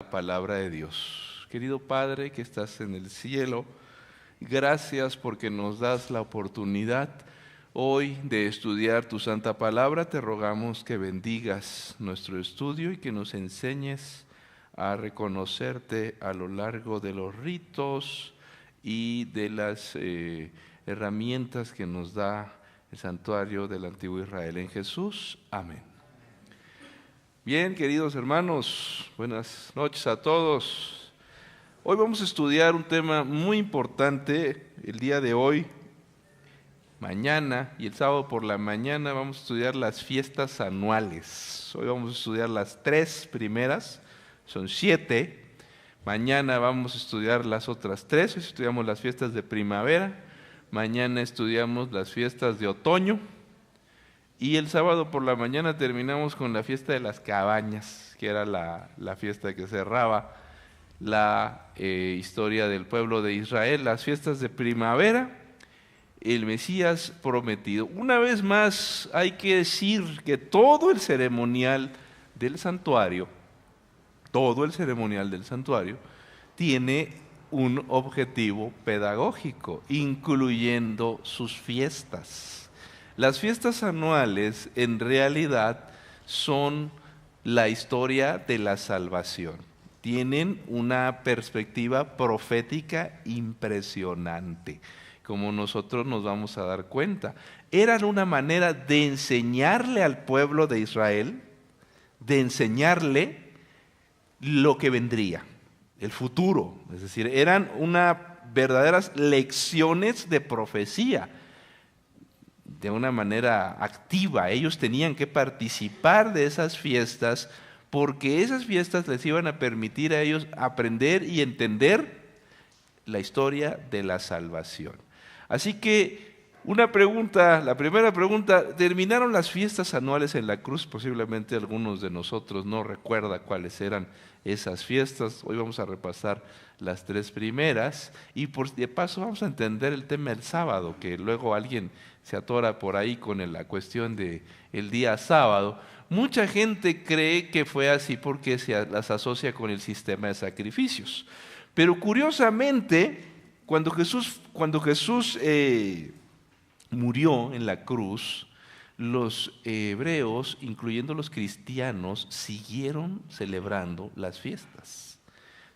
La palabra de Dios. Querido Padre que estás en el cielo, gracias porque nos das la oportunidad hoy de estudiar tu santa palabra. Te rogamos que bendigas nuestro estudio y que nos enseñes a reconocerte a lo largo de los ritos y de las herramientas que nos da el santuario del antiguo Israel. En Jesús, amén. Bien, queridos hermanos, buenas noches a todos. Hoy vamos a estudiar un tema muy importante. El día de hoy, mañana y el sábado por la mañana vamos a estudiar las fiestas anuales. Hoy vamos a estudiar las 3 primeras, son 7. Mañana vamos a estudiar las otras 3. Hoy estudiamos las fiestas de primavera. Mañana estudiamos las fiestas de otoño. Y el sábado por la mañana terminamos con la fiesta de las cabañas, que era la fiesta que cerraba la historia del pueblo de Israel. Las fiestas de primavera, el Mesías prometido. Una vez más hay que decir que todo el ceremonial del santuario, tiene un objetivo pedagógico, incluyendo sus fiestas. Las fiestas anuales en realidad son la historia de la salvación. Tienen una perspectiva profética impresionante, como nosotros nos vamos a dar cuenta. Eran una manera de enseñarle al pueblo de Israel, de enseñarle lo que vendría, el futuro. Es decir, eran verdaderas lecciones de profecía. De una manera activa, ellos tenían que participar de esas fiestas porque esas fiestas les iban a permitir a ellos aprender y entender la historia de la salvación. Así que la primera pregunta, ¿terminaron las fiestas anuales en la cruz? Posiblemente algunos de nosotros no recuerdan cuáles eran esas fiestas. Hoy vamos a repasar las 3 primeras y de paso vamos a entender el tema del sábado, que luego alguien se atora por ahí con la cuestión del día sábado. Mucha gente cree que fue así porque se las asocia con el sistema de sacrificios. Pero curiosamente, cuando Jesús murió en la cruz, los hebreos, incluyendo los cristianos, siguieron celebrando las fiestas.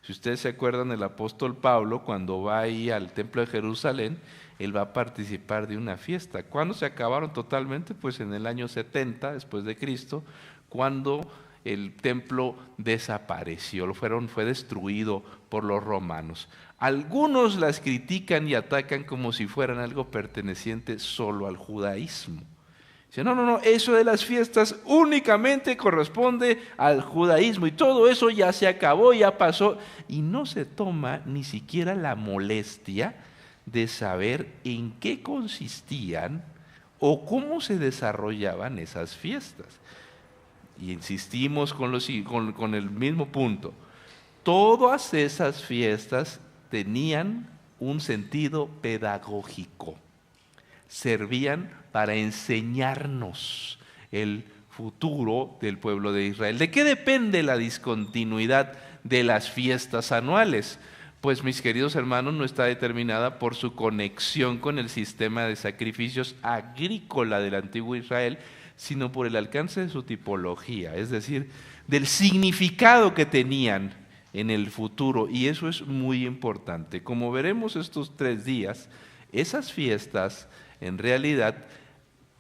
Si ustedes se acuerdan, el apóstol Pablo, cuando va ahí al templo de Jerusalén, él va a participar de una fiesta. ¿Cuándo se acabaron totalmente? Pues en el año 70 después de Cristo, cuando el templo desapareció, fue destruido por los romanos. Algunos las critican y atacan como si fueran algo perteneciente solo al judaísmo. Dicen, no, eso de las fiestas únicamente corresponde al judaísmo y todo eso ya se acabó, ya pasó. Y no se toma ni siquiera la molestia de saber en qué consistían o cómo se desarrollaban esas fiestas. Y insistimos con el mismo punto. Todas esas fiestas tenían un sentido pedagógico. Servían para enseñarnos el futuro del pueblo de Israel. ¿De qué depende la discontinuidad de las fiestas anuales? Pues, mis queridos hermanos, no está determinada por su conexión con el sistema de sacrificios agrícola del antiguo Israel, sino por el alcance de su tipología, es decir, del significado que tenían en el futuro, y eso es muy importante. Como veremos estos 3 días, esas fiestas en realidad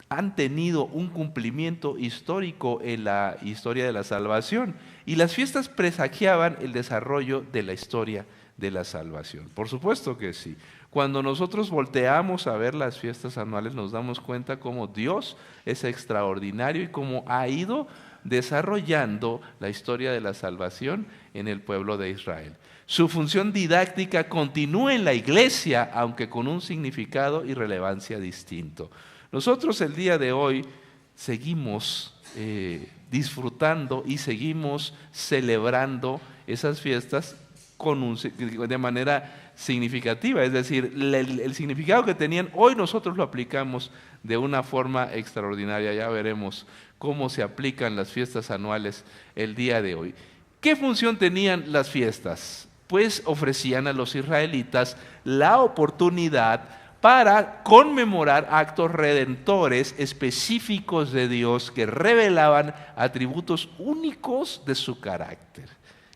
han tenido un cumplimiento histórico en la historia de la salvación, y las fiestas presagiaban el desarrollo de la historia de la salvación. Por supuesto que sí. Cuando nosotros volteamos a ver las fiestas anuales, nos damos cuenta cómo Dios es extraordinario y cómo ha ido desarrollando la historia de la salvación en el pueblo de Israel. Su función didáctica continúa en la iglesia, aunque con un significado y relevancia distinto. Nosotros el día de hoy seguimos disfrutando y seguimos celebrando esas fiestas de manera significativa, es decir, el significado que tenían, hoy nosotros lo aplicamos de una forma extraordinaria. Ya veremos cómo se aplican las fiestas anuales el día de hoy. ¿Qué función tenían las fiestas? Pues ofrecían a los israelitas la oportunidad para conmemorar actos redentores específicos de Dios que revelaban atributos únicos de su carácter.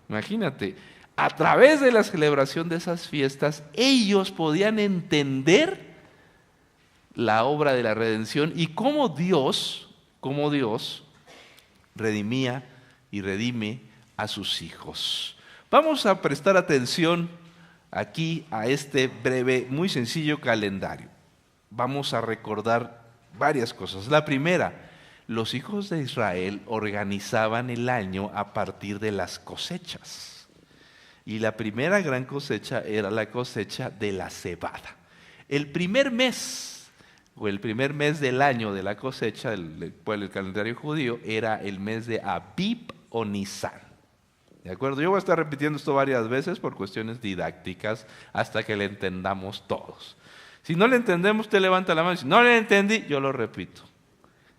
Imagínate, a través de la celebración de esas fiestas, ellos podían entender la obra de la redención y cómo Dios redimía y redime a sus hijos. Vamos a prestar atención aquí a este breve, muy sencillo calendario. Vamos a recordar varias cosas. La primera, los hijos de Israel organizaban el año a partir de las cosechas. Y la primera gran cosecha era la cosecha de la cebada. El primer mes, o el primer mes del año de la cosecha del calendario judío, era el mes de Abib o Nisan. ¿De acuerdo? Yo voy a estar repitiendo esto varias veces por cuestiones didácticas hasta que le entendamos todos. Si no le entendemos, usted levanta la mano y dice, no le entendí, yo lo repito.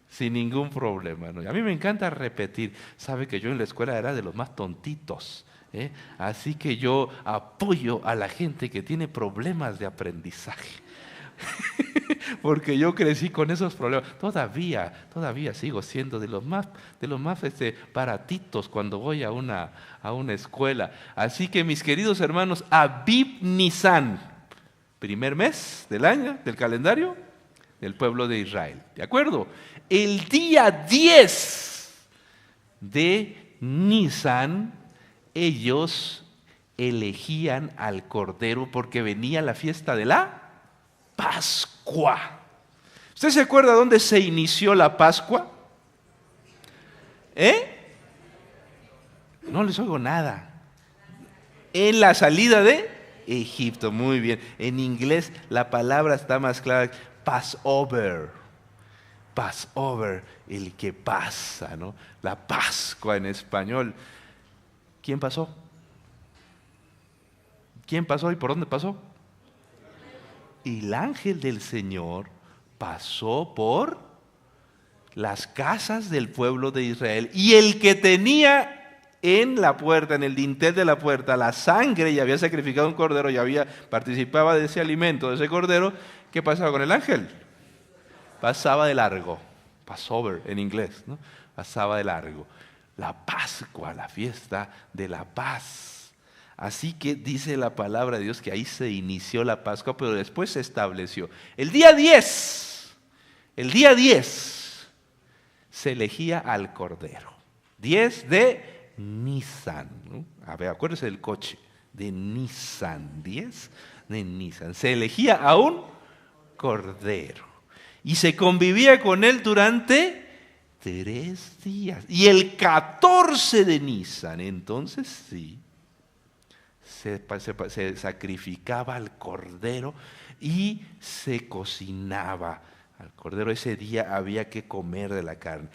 Sin ningún problema, ¿no? A mí me encanta repetir. Sabe que yo en la escuela era de los más tontitos, ¿eh? Así que yo apoyo a la gente que tiene problemas de aprendizaje. Porque yo crecí con esos problemas. Todavía sigo siendo de los más baratitos cuando voy a una escuela. Así que mis queridos hermanos, Abib Nisan, primer mes del año, del calendario del pueblo de Israel. ¿De acuerdo? El día 10 de Nisan, ellos elegían al Cordero porque venía la fiesta de la Pascua. ¿Usted se acuerda dónde se inició la Pascua? No les oigo nada. En la salida de Egipto, muy bien. En inglés la palabra está más clara. Passover. Passover, el que pasa, ¿no? La Pascua en español. ¿Quién pasó? ¿Quién pasó y por dónde pasó? El ángel del Señor pasó por las casas del pueblo de Israel y el que tenía en la puerta, en el dintel de la puerta, la sangre y había sacrificado un cordero y participaba de ese alimento, de ese cordero, ¿qué pasaba con el ángel? Pasaba de largo, Passover en inglés, ¿no? Pasaba de largo. La Pascua, la fiesta de la paz. Así que dice la palabra de Dios que ahí se inició la Pascua, pero después se estableció. El día 10 se elegía al Cordero. 10 de Nisan, ¿no? A ver, acuérdese del coche, de Nisan, 10 de Nisan. Se elegía a un Cordero y se convivía con él durante 3 días. Y el 14 de Nisan, entonces sí, se sacrificaba al cordero y se cocinaba al cordero. Ese día había que comer de la carne.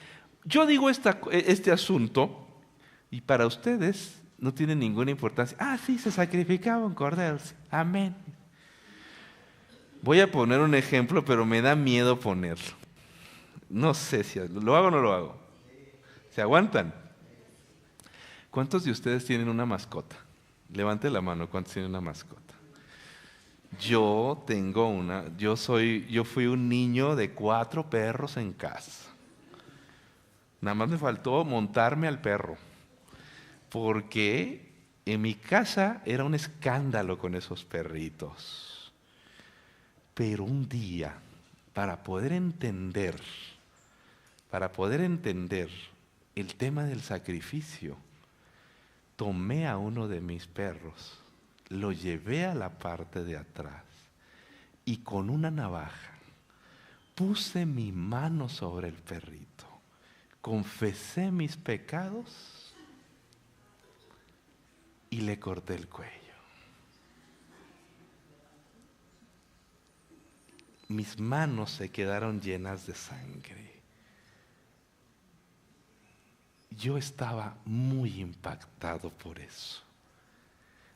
Yo digo este asunto y para ustedes no tiene ninguna importancia. Ah, sí, se sacrificaba un cordero. Amén. Voy a poner un ejemplo, pero me da miedo ponerlo. No sé si lo hago o no lo hago. ¿Se aguantan? ¿Cuántos de ustedes tienen una mascota? Levante la mano, ¿cuántos tienen una mascota? Yo tengo una, yo fui un niño de 4 perros en casa. Nada más me faltó montarme al perro, porque en mi casa era un escándalo con esos perritos. Pero un día, para poder entender el tema del sacrificio, tomé a uno de mis perros, lo llevé a la parte de atrás y con una navaja puse mi mano sobre el perrito, confesé mis pecados y le corté el cuello. Mis manos se quedaron llenas de sangre. Yo estaba muy impactado por eso.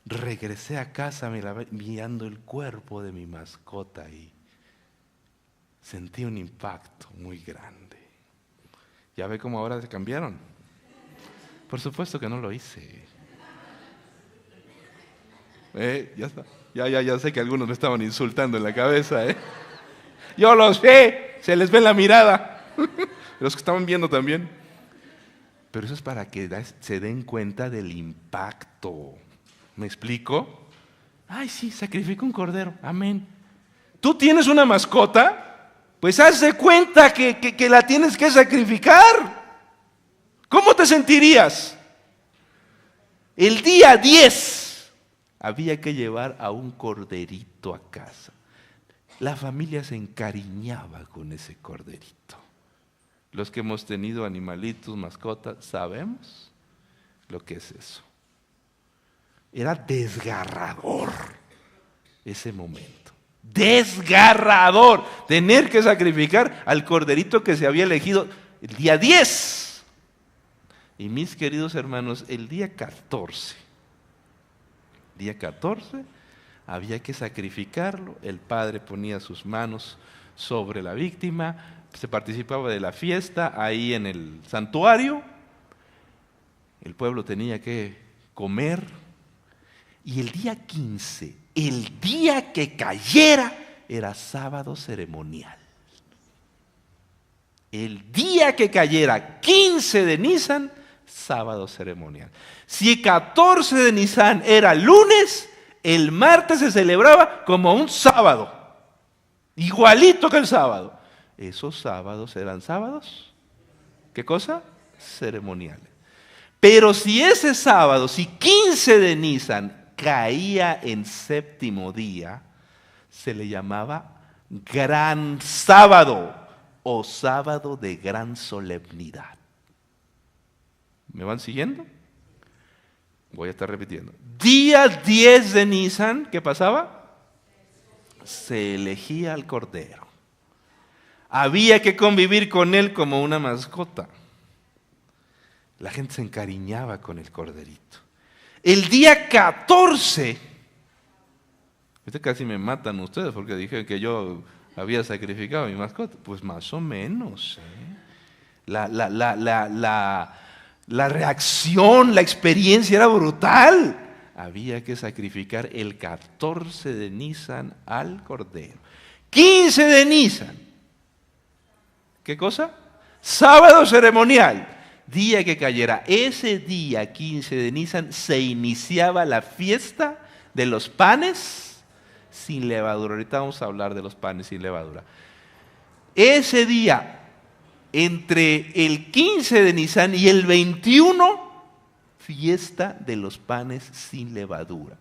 Regresé a casa mirando el cuerpo de mi mascota y sentí un impacto muy grande. ¿Ya ve cómo ahora se cambiaron? Por supuesto que no lo hice. Ya está. Ya sé que algunos me estaban insultando en la cabeza. Yo lo sé, se les ve en la mirada. Los que estaban viendo también. Pero eso es para que se den cuenta del impacto. ¿Me explico? Ay, sí, sacrifica un cordero. Amén. ¿Tú tienes una mascota? Pues haz de cuenta que la tienes que sacrificar. ¿Cómo te sentirías? El día 10 había que llevar a un corderito a casa. La familia se encariñaba con ese corderito. Los que hemos tenido animalitos, mascotas, sabemos lo que es eso. Era desgarrador ese momento. Desgarrador. Tener que sacrificar al corderito que se había elegido el día 10. Y mis queridos hermanos, el día 14 había que sacrificarlo. El padre ponía sus manos sobre la víctima. Se participaba de la fiesta ahí en el santuario. El pueblo tenía que comer. Y el día 15, el día que cayera, era sábado ceremonial. El día que cayera, 15 de Nisan, sábado ceremonial. Si 14 de Nisan era lunes, el martes se celebraba como un sábado. Igualito que el sábado. Esos sábados eran sábados, ¿qué cosa? Ceremoniales. Pero si ese sábado, si 15 de Nisan caía en séptimo día, se le llamaba gran sábado o sábado de gran solemnidad. ¿Me van siguiendo? Voy a estar repitiendo. Día 10 de Nisan, ¿qué pasaba? Se elegía al cordero. Había que convivir con él como una mascota. La gente se encariñaba con el corderito. El día 14, casi me matan ustedes porque dijeron que yo había sacrificado a mi mascota. Pues más o menos. La reacción, la experiencia era brutal. Había que sacrificar el 14 de Nisan al cordero. 15 de Nisan. ¿Qué cosa? Sábado ceremonial. Día que cayera. Ese día, 15 de Nisan, se iniciaba la fiesta de los panes sin levadura. Ahorita vamos a hablar de los panes sin levadura. Ese día, entre el 15 de Nisan y el 21, fiesta de los panes sin levadura.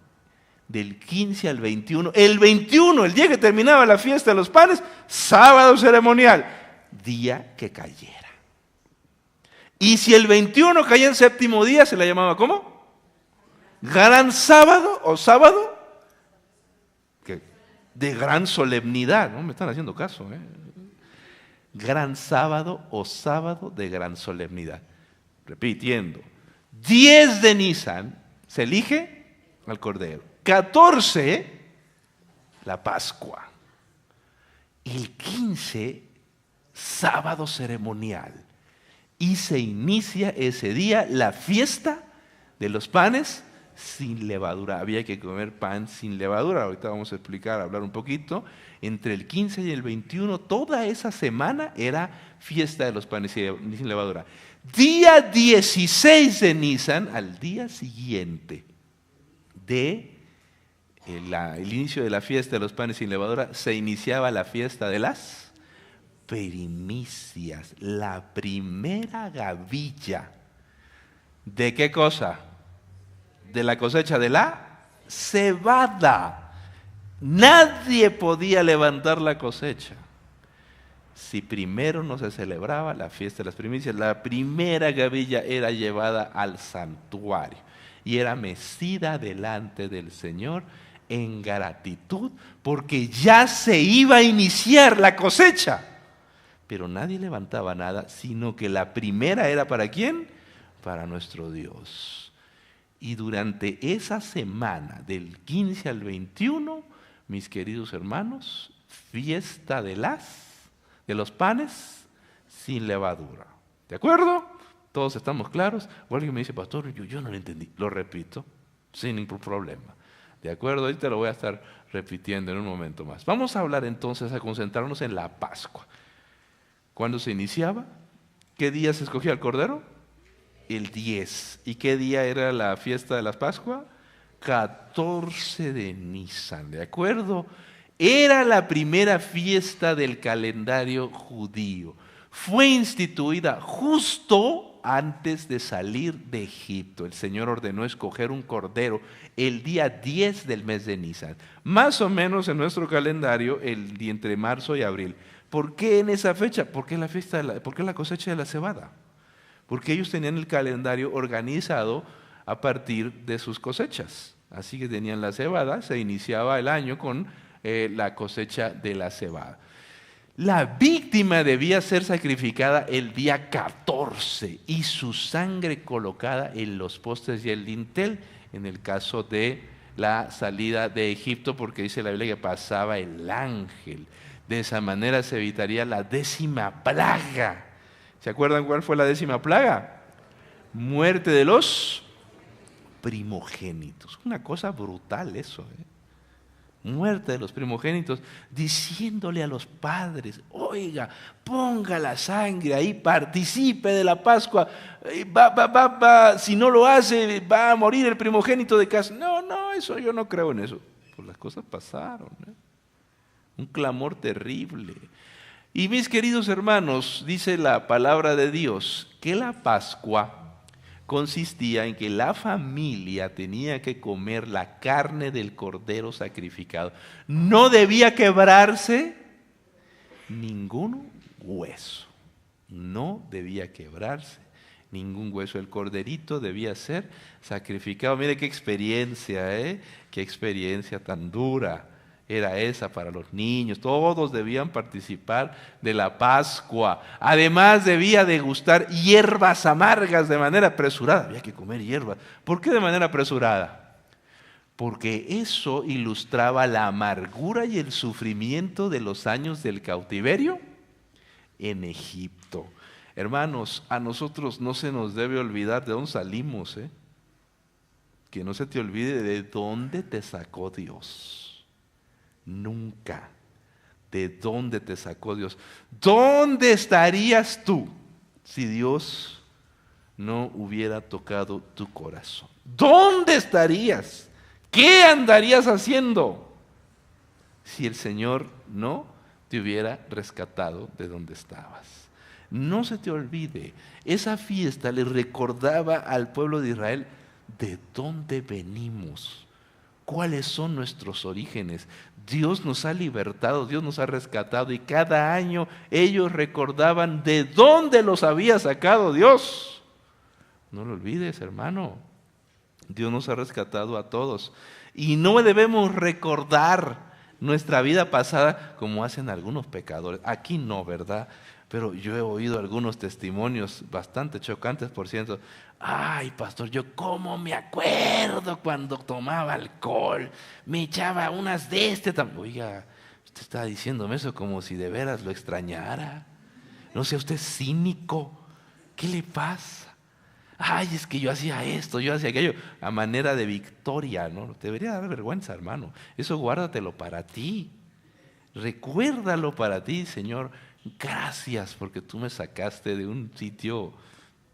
Del 15 al 21. El 21, el día que terminaba la fiesta de los panes, sábado ceremonial. Día que cayera. Y si el 21 caía en séptimo día, se la llamaba ¿cómo? Gran sábado o sábado de gran solemnidad. No me están haciendo caso. Gran sábado o sábado de gran solemnidad. Repitiendo. 10 de Nisan se elige al cordero. 14, la Pascua. El 15, sábado ceremonial. Y se inicia ese día la fiesta de los panes sin levadura. Había que comer pan sin levadura. Ahorita vamos a explicar, hablar un poquito. Entre el 15 y el 21, toda esa semana era fiesta de los panes sin levadura. Día 16 de Nisan, al día siguiente de el inicio de la fiesta de los panes sin levadura, se iniciaba la fiesta de las primicias, la primera gavilla. ¿De qué cosa? De la cosecha de la cebada. Nadie podía levantar la cosecha si primero no se celebraba la fiesta de las primicias. La primera gavilla era llevada al santuario y era mecida delante del Señor en gratitud porque ya se iba a iniciar la cosecha. Pero nadie levantaba nada, sino que la primera era ¿para quién? Para nuestro Dios. Y durante esa semana, del 15 al 21, mis queridos hermanos, fiesta de los panes sin levadura. ¿De acuerdo? ¿Todos estamos claros? O alguien me dice, pastor, yo no lo entendí. Lo repito, sin ningún problema. ¿De acuerdo? Ahorita lo voy a estar repitiendo en un momento más. Vamos a hablar entonces, a concentrarnos en la Pascua. ¿Cuándo se iniciaba? ¿Qué día se escogía el Cordero? El 10. ¿Y qué día era la fiesta de la Pascua? 14 de Nisan, ¿de acuerdo? Era la primera fiesta del calendario judío. Fue instituida justo antes de salir de Egipto. El Señor ordenó escoger un cordero el día 10 del mes de Nisan. Más o menos en nuestro calendario, el día entre marzo y abril. ¿Por qué en esa fecha? ¿Por qué por qué la cosecha de la cebada? Porque ellos tenían el calendario organizado a partir de sus cosechas. Así que tenían la cebada, se iniciaba el año con la cosecha de la cebada. La víctima debía ser sacrificada el día 14 y su sangre colocada en los postes y el dintel, en el caso de la salida de Egipto, porque dice la Biblia que pasaba el ángel. De esa manera se evitaría la 10ª plaga. ¿Se acuerdan cuál fue la 10ª plaga? Muerte de los primogénitos. Una cosa brutal eso, Muerte de los primogénitos, diciéndole a los padres, oiga, ponga la sangre ahí, participe de la Pascua, si no lo hace va a morir el primogénito de casa. No, eso yo no creo en eso. Pues las cosas pasaron, un clamor terrible. Y mis queridos hermanos, dice la palabra de Dios, que la Pascua consistía en que la familia tenía que comer la carne del cordero sacrificado. No debía quebrarse ningún hueso. No debía quebrarse ningún hueso. El corderito debía ser sacrificado. Mire qué experiencia, qué experiencia tan dura era esa para los niños. Todos debían participar de la Pascua. Además debía degustar hierbas amargas de manera apresurada. Había que comer hierbas. ¿Por qué de manera apresurada? Porque eso ilustraba la amargura y el sufrimiento de los años del cautiverio en Egipto. Hermanos, a nosotros no se nos debe olvidar de dónde salimos, Que no se te olvide de dónde te sacó Dios. Nunca. ¿De dónde te sacó Dios? ¿Dónde estarías tú si Dios no hubiera tocado tu corazón? ¿Dónde estarías? ¿Qué andarías haciendo si el Señor no te hubiera rescatado de donde estabas? No se te olvide, esa fiesta le recordaba al pueblo de Israel de dónde venimos. ¿Cuáles son nuestros orígenes? Dios nos ha libertado, Dios nos ha rescatado y cada año ellos recordaban de dónde los había sacado Dios. No lo olvides, hermano. Dios nos ha rescatado a todos y no debemos recordar nuestra vida pasada como hacen algunos pecadores. Aquí no, ¿verdad? Pero yo he oído algunos testimonios bastante chocantes, por cierto. Ay, pastor, yo cómo me acuerdo cuando tomaba alcohol, me echaba unas de este tamaño. Oiga, usted está diciéndome eso como si de veras lo extrañara. No sea usted cínico. ¿Qué le pasa? Ay, es que yo hacía esto, yo hacía aquello, a manera de victoria, ¿no? Te debería dar vergüenza, hermano. Eso guárdatelo para ti. Recuérdalo para ti, Señor. Gracias porque tú me sacaste de un sitio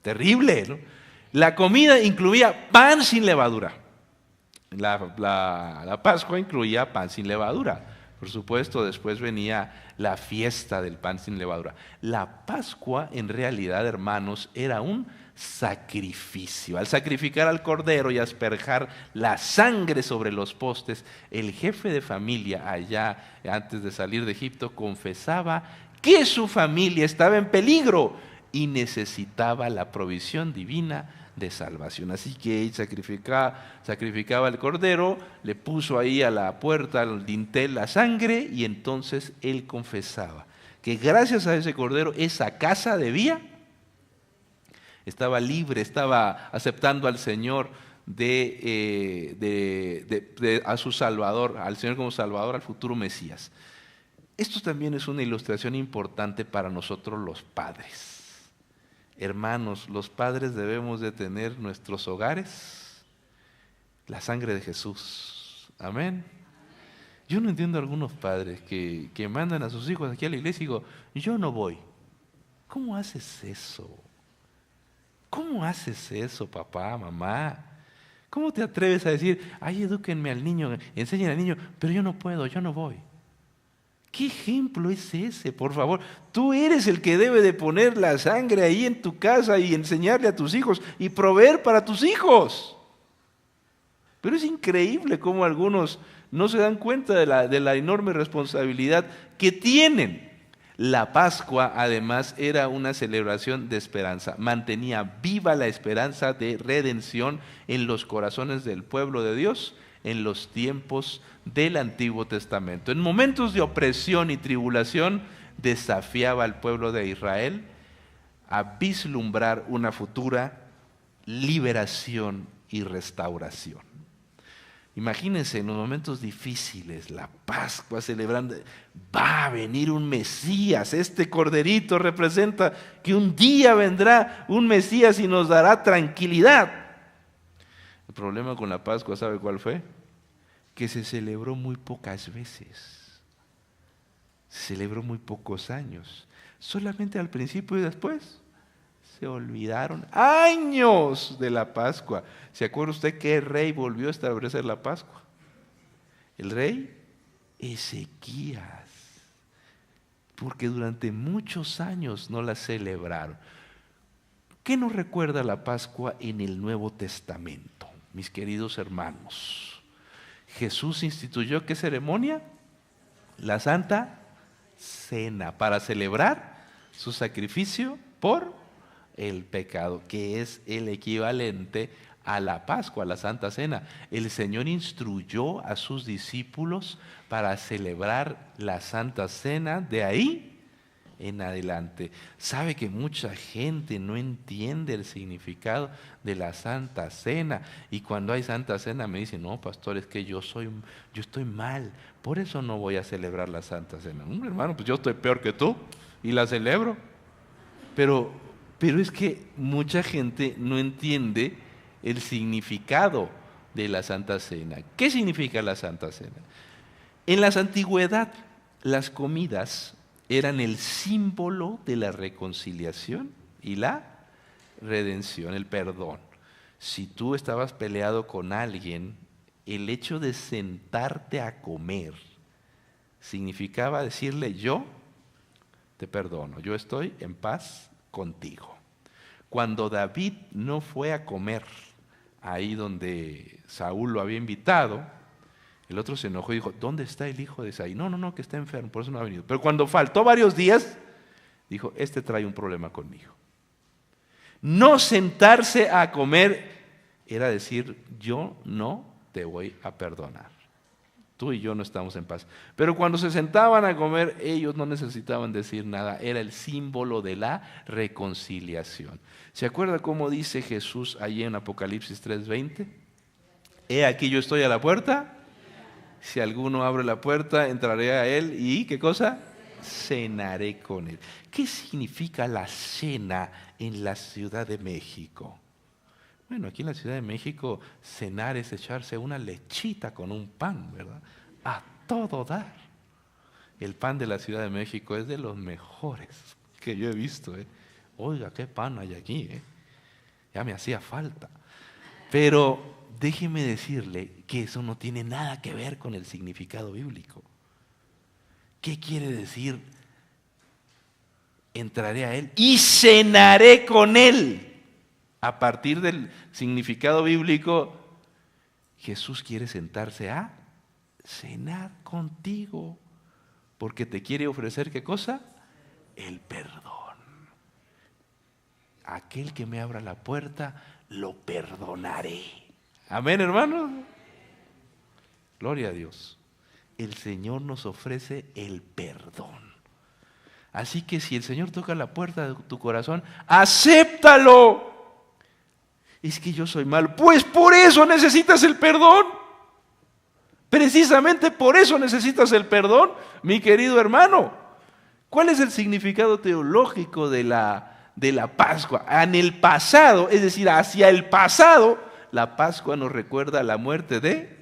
terrible, ¿no? La comida incluía pan sin levadura. La Pascua incluía pan sin levadura. Por supuesto, después venía la fiesta del pan sin levadura. La Pascua, en realidad, hermanos, era un sacrificio. Al sacrificar al cordero y asperjar la sangre sobre los postes, el jefe de familia allá, antes de salir de Egipto, confesaba que su familia estaba en peligro y necesitaba la provisión divina de salvación. Así que él sacrificaba el cordero, le puso ahí a la puerta, al dintel, la sangre, y entonces él confesaba que gracias a ese cordero esa casa estaba libre, estaba aceptando al Señor a su Salvador, al Señor como Salvador, al futuro Mesías. Esto también es una ilustración importante para nosotros los padres. Hermanos, los padres debemos de tener nuestros hogares la sangre de Jesús Amén. Yo no entiendo a algunos padres que mandan a sus hijos aquí a la iglesia y digo, yo no voy. ¿Cómo haces eso? ¿Cómo haces eso, papá, mamá? ¿Cómo te atreves a decir, ay, edúquenme al niño, enseñen al niño, pero yo no puedo, yo no voy? ¿Qué ejemplo es ese, por favor? Tú eres el que debe de poner la sangre ahí en tu casa y enseñarle a tus hijos y proveer para tus hijos. Pero es increíble cómo algunos no se dan cuenta de la enorme responsabilidad que tienen. La Pascua, además, era una celebración de esperanza. Mantenía viva la esperanza de redención en los corazones del pueblo de Dios en los tiempos del Antiguo Testamento. En momentos de opresión y tribulación, desafiaba al pueblo de Israel a vislumbrar una futura liberación y restauración. Imagínense en los momentos difíciles, la Pascua celebrando, va a venir un Mesías, este corderito representa que un día vendrá un Mesías y nos dará tranquilidad. El problema con la Pascua, ¿sabe cuál fue? Que se celebró muy pocas veces, se celebró muy pocos años, solamente al principio y después. Se olvidaron años de la Pascua. ¿Se acuerda usted qué rey volvió a establecer la Pascua? El rey Ezequías. Porque durante muchos años no la celebraron. ¿Qué nos recuerda la Pascua en el Nuevo Testamento, mis queridos hermanos? Jesús instituyó ¿qué ceremonia? La Santa Cena, para celebrar su sacrificio por el pecado, que es el equivalente a la Pascua, a la Santa Cena. El Señor instruyó a sus discípulos para celebrar la Santa Cena de ahí en adelante. Sabe que mucha gente no entiende el significado de la Santa Cena, y cuando hay Santa Cena me dicen, no, pastor, es que yo estoy mal, por eso no voy a celebrar la Santa Cena. Hombre, hermano, pues yo estoy peor que tú y la celebro. Pero es que mucha gente no entiende el significado de la Santa Cena. ¿Qué significa la Santa Cena? En la antigüedad, las comidas eran el símbolo de la reconciliación y la redención, el perdón. Si tú estabas peleado con alguien, el hecho de sentarte a comer significaba decirle, yo te perdono, yo estoy en paz contigo. Cuando David no fue a comer ahí donde Saúl lo había invitado, el otro se enojó y dijo, ¿dónde está el hijo de Isaí? No, que está enfermo, por eso no ha venido. Pero cuando faltó varios días, dijo, este trae un problema conmigo. No sentarse a comer era decir, yo no te voy a perdonar. Tú y yo no estamos en paz. Pero cuando se sentaban a comer, ellos no necesitaban decir nada. Era el símbolo de la reconciliación. ¿Se acuerda cómo dice Jesús allí en Apocalipsis 3:20? He aquí yo estoy a la puerta. Si alguno abre la puerta, entraré a él y ¿qué cosa? Cenaré con él. ¿Qué significa la cena en la Ciudad de México? Bueno, aquí en la Ciudad de México cenar es echarse una lechita con un pan, ¿verdad? A todo dar. El pan de la Ciudad de México es de los mejores que yo he visto, ¿eh? Oiga, qué pan hay aquí, ¿eh? Ya me hacía falta. Pero déjeme decirle que eso no tiene nada que ver con el significado bíblico. ¿Qué quiere decir? Entraré a él y cenaré con él. A partir del significado bíblico, Jesús quiere sentarse a cenar contigo, porque te quiere ofrecer ¿qué cosa? El perdón. Aquel que me abra la puerta, lo perdonaré. Amén, hermanos. Gloria a Dios. El Señor nos ofrece el perdón. Así que si el Señor toca la puerta de tu corazón, acéptalo. Es que yo soy malo. Pues por eso necesitas el perdón. Precisamente por eso necesitas el perdón, mi querido hermano. ¿Cuál es el significado teológico de la Pascua? En el pasado, es decir, hacia el pasado, la Pascua nos recuerda la muerte de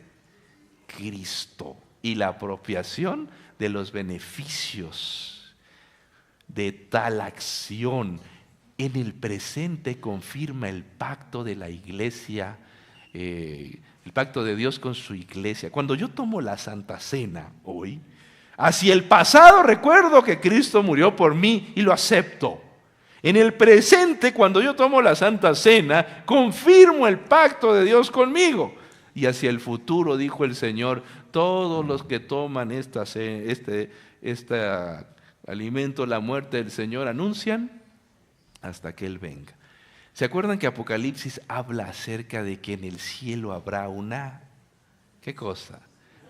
Cristo y la apropiación de los beneficios de tal acción. En el presente confirma el pacto de la iglesia, el pacto de Dios con su iglesia. Cuando yo tomo la Santa Cena hoy, hacia el pasado recuerdo que Cristo murió por mí y lo acepto. En el presente, cuando yo tomo la Santa Cena, confirmo el pacto de Dios conmigo. Y hacia el futuro, dijo el Señor, todos los que toman este alimento, la muerte del Señor, anuncian hasta que Él venga. ¿Se acuerdan que Apocalipsis habla acerca de que en el cielo habrá ¿qué cosa?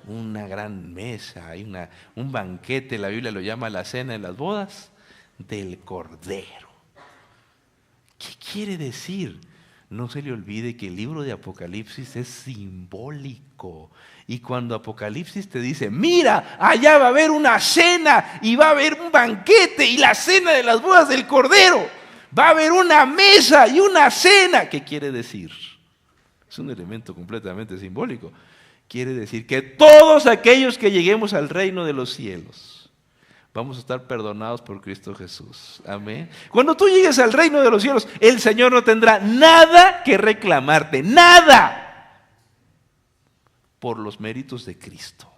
Una gran mesa, un banquete, la Biblia lo llama la cena de las bodas del Cordero. ¿Qué quiere decir? No se le olvide que el libro de Apocalipsis es simbólico. Y cuando Apocalipsis te dice, mira, allá va a haber una cena y va a haber un banquete y la cena de las bodas del Cordero, va a haber una mesa y una cena. ¿Qué quiere decir? Es un elemento completamente simbólico. Quiere decir que todos aquellos que lleguemos al reino de los cielos vamos a estar perdonados por Cristo Jesús. Amén. Cuando tú llegues al reino de los cielos, el Señor no tendrá nada que reclamarte, nada, por los méritos de Cristo.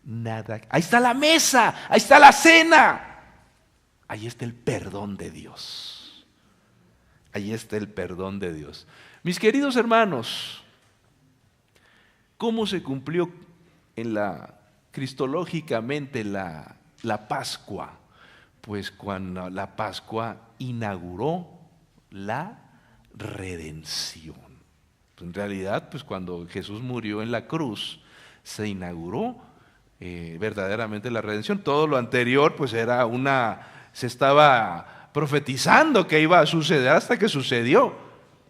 Nada. Ahí está la mesa, ahí está la cena. Ahí está el perdón de Dios. Ahí está el perdón de Dios. Mis queridos hermanos, ¿cómo se cumplió cristológicamente la Pascua? Pues cuando la Pascua inauguró la redención. En realidad, pues cuando Jesús murió en la cruz, se inauguró verdaderamente la redención. Todo lo anterior, pues se estaba profetizando que iba a suceder hasta que sucedió.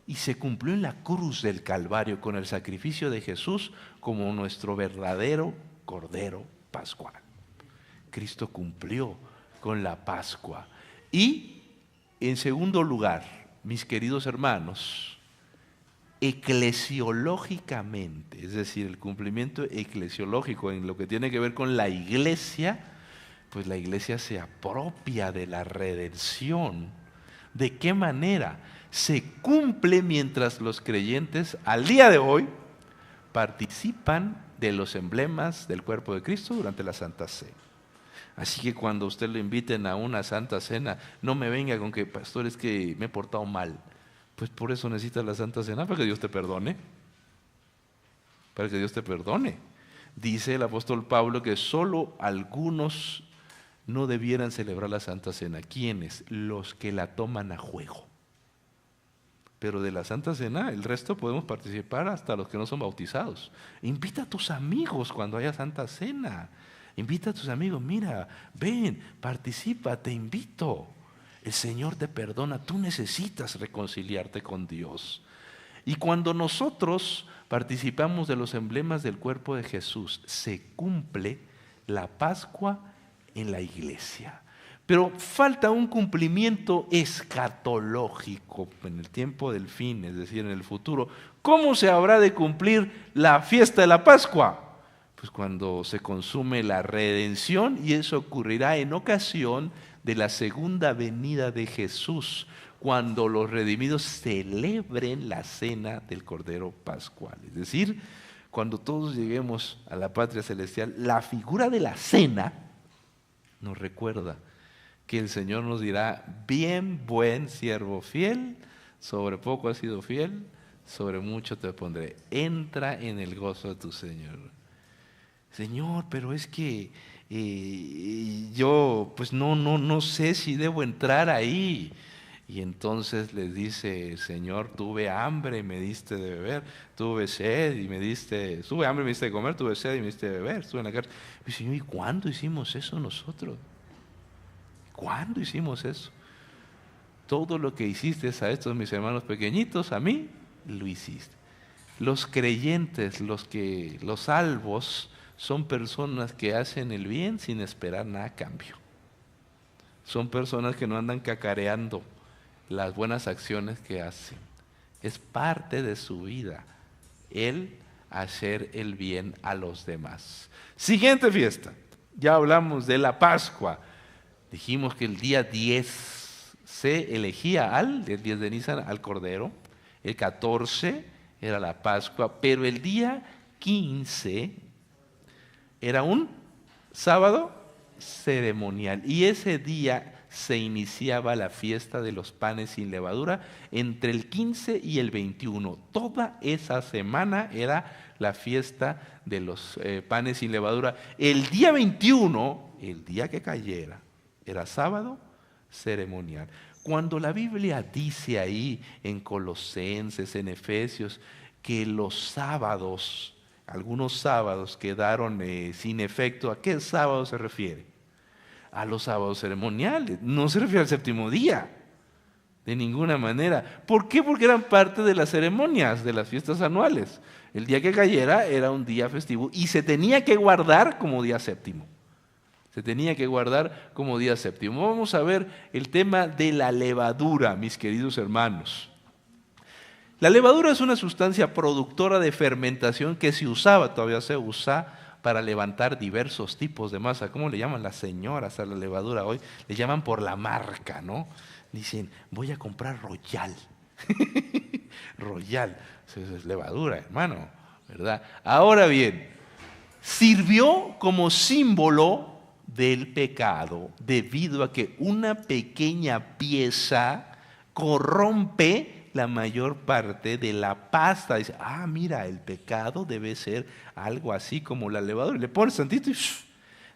Y se cumplió en la cruz del Calvario con el sacrificio de Jesús como nuestro verdadero Cordero Pascual. Cristo cumplió con la Pascua. Y en segundo lugar, mis queridos hermanos, eclesiológicamente, es decir, el cumplimiento eclesiológico en lo que tiene que ver con la iglesia, pues la iglesia se apropia de la redención. ¿De qué manera? Se cumple mientras los creyentes al día de hoy participan de los emblemas del cuerpo de Cristo durante la Santa Cena. Así que cuando usted lo inviten a una Santa Cena, no me venga con que, pastor, es que me he portado mal. Pues por eso necesitas la Santa Cena, para que Dios te perdone. Para que Dios te perdone. Dice el apóstol Pablo que solo algunos no debieran celebrar la Santa Cena. ¿Quiénes? Los que la toman a juego. Pero de la Santa Cena, el resto podemos participar hasta los que no son bautizados. Invita a tus amigos cuando haya Santa Cena. Invita a tus amigos, mira, ven, participa, te invito. El Señor te perdona, tú necesitas reconciliarte con Dios. Y cuando nosotros participamos de los emblemas del cuerpo de Jesús, se cumple la Pascua en la iglesia. Pero falta un cumplimiento escatológico en el tiempo del fin, es decir, en el futuro. ¿Cómo se habrá de cumplir la fiesta de la Pascua? Pues cuando se consume la redención, y eso ocurrirá en ocasión de la segunda venida de Jesús, cuando los redimidos celebren la cena del Cordero Pascual. Es decir, cuando todos lleguemos a la patria celestial, la figura de la cena nos recuerda que el Señor nos dirá, bien buen siervo fiel, sobre poco has sido fiel, sobre mucho te pondré. Entra en el gozo de tu Señor. Señor, pero es que yo pues no sé si debo entrar ahí. Y entonces les dice, Señor, tuve hambre y me diste de beber, tuve sed y tuve hambre y me diste de comer, tuve sed y me diste de beber, estuve en la cárcel. Y Señor, ¿y cuándo hicimos eso nosotros? ¿Cuándo hicimos eso? Todo lo que hiciste a estos mis hermanos pequeñitos, a mí, lo hiciste. Los creyentes, los salvos, son personas que hacen el bien sin esperar nada a cambio. Son personas que no andan cacareando las buenas acciones que hacen. Es parte de su vida el hacer el bien a los demás. Siguiente fiesta. Ya hablamos de la Pascua. Dijimos que el día 10 se elegía el 10 de Nisan, al Cordero. El 14 era la Pascua, pero el día 15 era un sábado ceremonial. Y ese día se iniciaba la fiesta de los panes sin levadura entre el 15 y el 21. Toda esa semana era la fiesta de los panes sin levadura. El día 21, el día que cayera, era sábado ceremonial. Cuando la Biblia dice ahí en Colosenses, en Efesios, que los sábados, algunos sábados quedaron sin efecto, ¿a qué sábado se refiere? A los sábados ceremoniales, no se refiere al séptimo día, de ninguna manera. ¿Por qué? Porque eran parte de las ceremonias, de las fiestas anuales. El día que cayera era un día festivo y se tenía que guardar como día séptimo. Se tenía que guardar como día séptimo. Vamos a ver el tema de la levadura, mis queridos hermanos. La levadura es una sustancia productora de fermentación que se usaba, todavía se usa, para levantar diversos tipos de masa. ¿Cómo le llaman las señoras a la levadura hoy? Le llaman por la marca, ¿no? Dicen, voy a comprar Royal. Royal, eso es levadura, hermano, ¿verdad? Ahora bien, sirvió como símbolo del pecado debido a que una pequeña pieza corrompe la mayor parte de la pasta. Dice, mira, el pecado debe ser algo así como la levadura. Le pones tantito y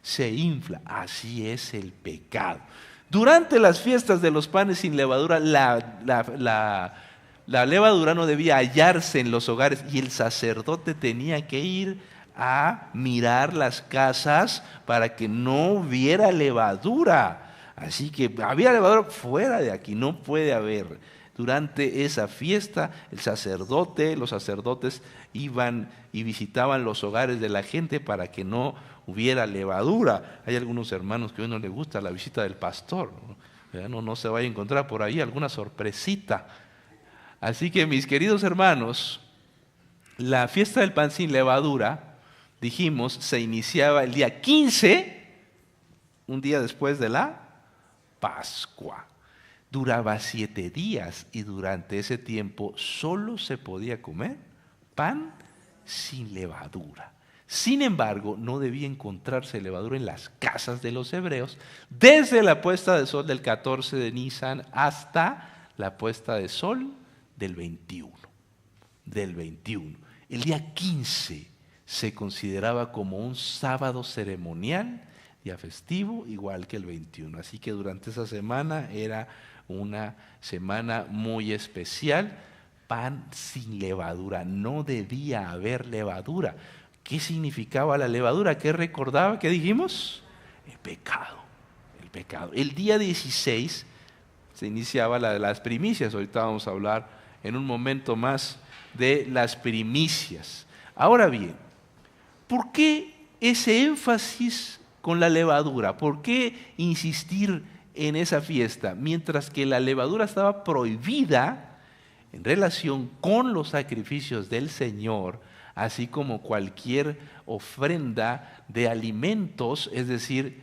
se infla. Así es el pecado. Durante las fiestas de los panes sin levadura, la levadura no debía hallarse en los hogares y el sacerdote tenía que ir a mirar las casas para que no hubiera levadura. Así que había levadura fuera de aquí, no puede haber. Durante esa fiesta, los sacerdotes iban y visitaban los hogares de la gente para que no hubiera levadura. Hay algunos hermanos que hoy no les gusta la visita del pastor, no se vaya a encontrar por ahí alguna sorpresita. Así que, mis queridos hermanos, la fiesta del pan sin levadura, dijimos, se iniciaba el día 15, un día después de la Pascua. Duraba 7 días y durante ese tiempo solo se podía comer pan sin levadura. Sin embargo, no debía encontrarse levadura en las casas de los hebreos desde la puesta de sol del 14 de Nisan hasta la puesta de sol del 21. El día 15 se consideraba como un sábado ceremonial, día festivo, igual que el 21. Así que durante esa semana era una semana muy especial. Pan sin levadura, no debía haber levadura. ¿Qué significaba la levadura? ¿Qué recordaba? ¿Qué dijimos? El pecado. El día 16 se iniciaba la de las primicias. Ahorita vamos a hablar en un momento más de las primicias. Ahora bien, ¿por qué ese énfasis con la levadura? ¿Por qué insistir en esa fiesta? Mientras que la levadura estaba prohibida en relación con los sacrificios del Señor, así como cualquier ofrenda de alimentos. Es decir,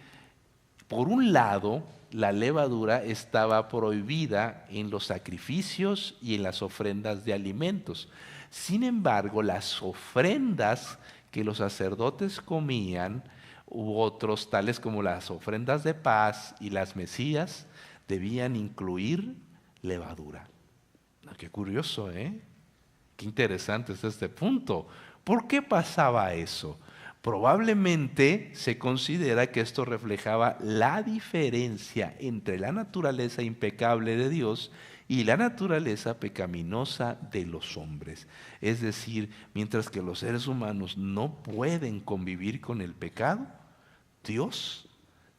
por un lado, la levadura estaba prohibida en los sacrificios y en las ofrendas de alimentos. Sin embargo, las ofrendas que los sacerdotes comían, u otros tales como las ofrendas de paz y las mesías, debían incluir levadura. Qué curioso, ¿eh? Qué interesante es este punto. ¿Por qué pasaba eso? Probablemente se considera que esto reflejaba la diferencia entre la naturaleza impecable de Dios y la naturaleza pecaminosa de los hombres. Es decir, mientras que los seres humanos no pueden convivir con el pecado, Dios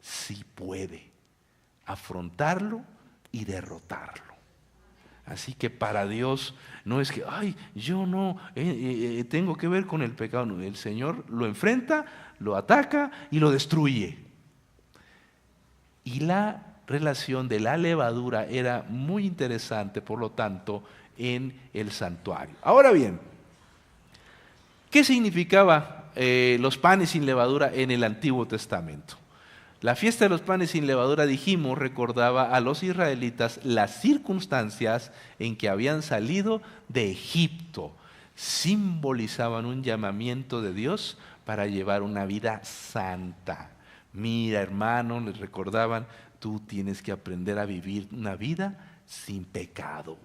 sí puede afrontarlo y derrotarlo. Así que para Dios no es que, yo no tengo que ver con el pecado. No, el Señor lo enfrenta, lo ataca y lo destruye. Y la relación de la levadura era muy interesante, por lo tanto, en el santuario. Ahora bien, ¿Qué significaba los panes sin levadura en el Antiguo Testamento? La fiesta de los panes sin levadura, dijimos, recordaba a los israelitas las circunstancias en que habían salido de Egipto. Simbolizaban un llamamiento de Dios para llevar una vida santa. Mira, hermano, les recordaban, tú tienes que aprender a vivir una vida sin pecado.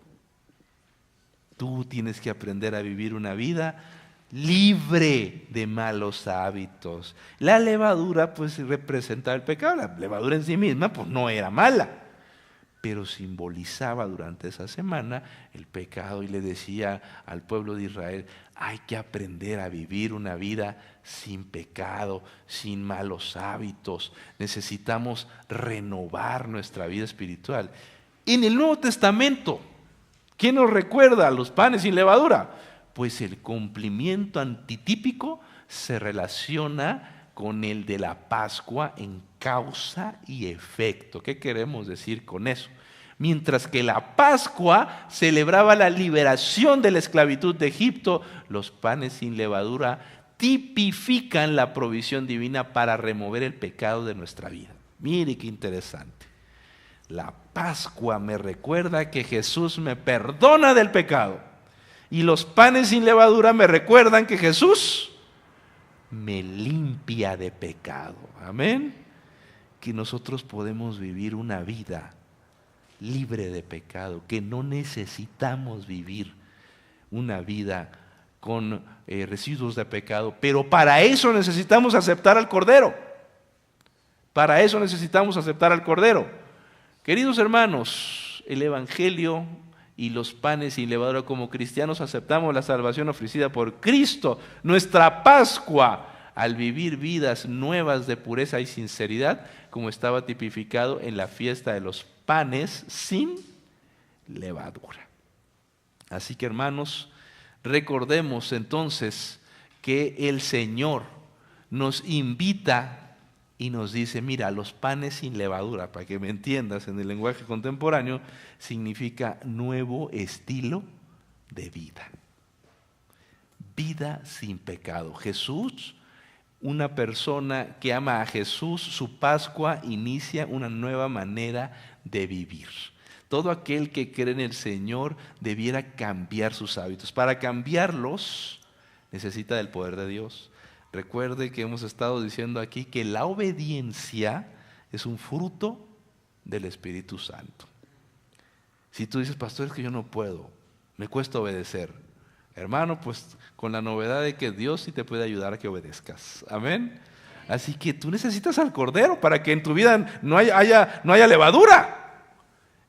Tú tienes que aprender a vivir una vida libre de malos hábitos. La levadura pues representaba el pecado. La levadura en sí misma pues no era mala, pero simbolizaba durante esa semana el pecado y le decía al pueblo de Israel, hay que aprender a vivir una vida sin pecado, sin malos hábitos. Necesitamos renovar nuestra vida espiritual. En el Nuevo Testamento, ¿qué nos recuerda a los panes sin levadura? Pues el cumplimiento antitípico se relaciona con el de la Pascua en causa y efecto. ¿Qué queremos decir con eso? Mientras que la Pascua celebraba la liberación de la esclavitud de Egipto, los panes sin levadura tipifican la provisión divina para remover el pecado de nuestra vida. Mire qué interesante. La Pascua me recuerda que Jesús me perdona del pecado. Y los panes sin levadura me recuerdan que Jesús me limpia de pecado. Amén. Que nosotros podemos vivir una vida libre de pecado, que no necesitamos vivir una vida con residuos de pecado, pero para eso necesitamos aceptar al Cordero. Para eso necesitamos aceptar al Cordero. Queridos hermanos, el Evangelio y los panes sin levadura, como cristianos aceptamos la salvación ofrecida por Cristo, nuestra Pascua, al vivir vidas nuevas de pureza y sinceridad, como estaba tipificado en la fiesta de los panes sin levadura. Así que, hermanos, recordemos entonces que el Señor nos invita y nos dice, mira, los panes sin levadura, para que me entiendas en el lenguaje contemporáneo, significa nuevo estilo de vida. Vida sin pecado. Jesús, una persona que ama a Jesús, su Pascua inicia una nueva manera de vivir. Todo aquel que cree en el Señor debiera cambiar sus hábitos. Para cambiarlos necesita del poder de Dios. Recuerde que hemos estado diciendo aquí que la obediencia es un fruto del Espíritu Santo. Si tú dices, pastor, es que yo no puedo, me cuesta obedecer. Hermano, pues con la novedad de que Dios sí te puede ayudar a que obedezcas. Amén. Así que tú necesitas al Cordero para que en tu vida no haya levadura.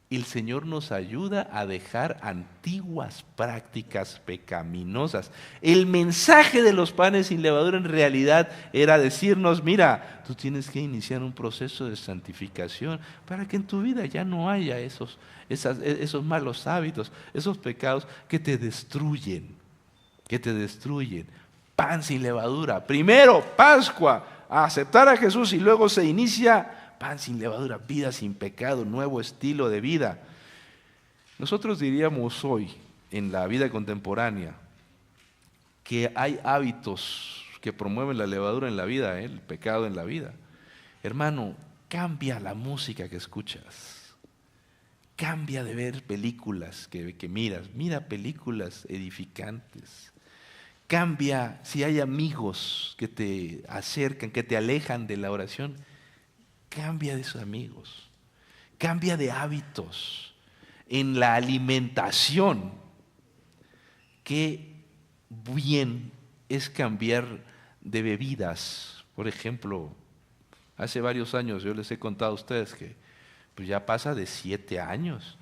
El Señor nos ayuda a dejar antiguas prácticas pecaminosas. El mensaje de los panes sin levadura en realidad era decirnos, mira, tú tienes que iniciar un proceso de santificación para que en tu vida ya no haya esos malos hábitos, esos pecados que te destruyen, Pan sin levadura. Primero, Pascua, a aceptar a Jesús y luego se inicia pan sin levadura, vida sin pecado, nuevo estilo de vida. Nosotros diríamos hoy, en la vida contemporánea, que hay hábitos que promueven la levadura en la vida, el pecado en la vida. Hermano, cambia la música que escuchas. Cambia de ver películas que miras. Mira películas edificantes. Cambia si hay amigos que te acercan, que te alejan de la oración. Cambia de esos amigos, cambia de hábitos en la alimentación. Qué bien es cambiar de bebidas. Por ejemplo, hace varios años yo les he contado a ustedes que pues ya pasa de 7 años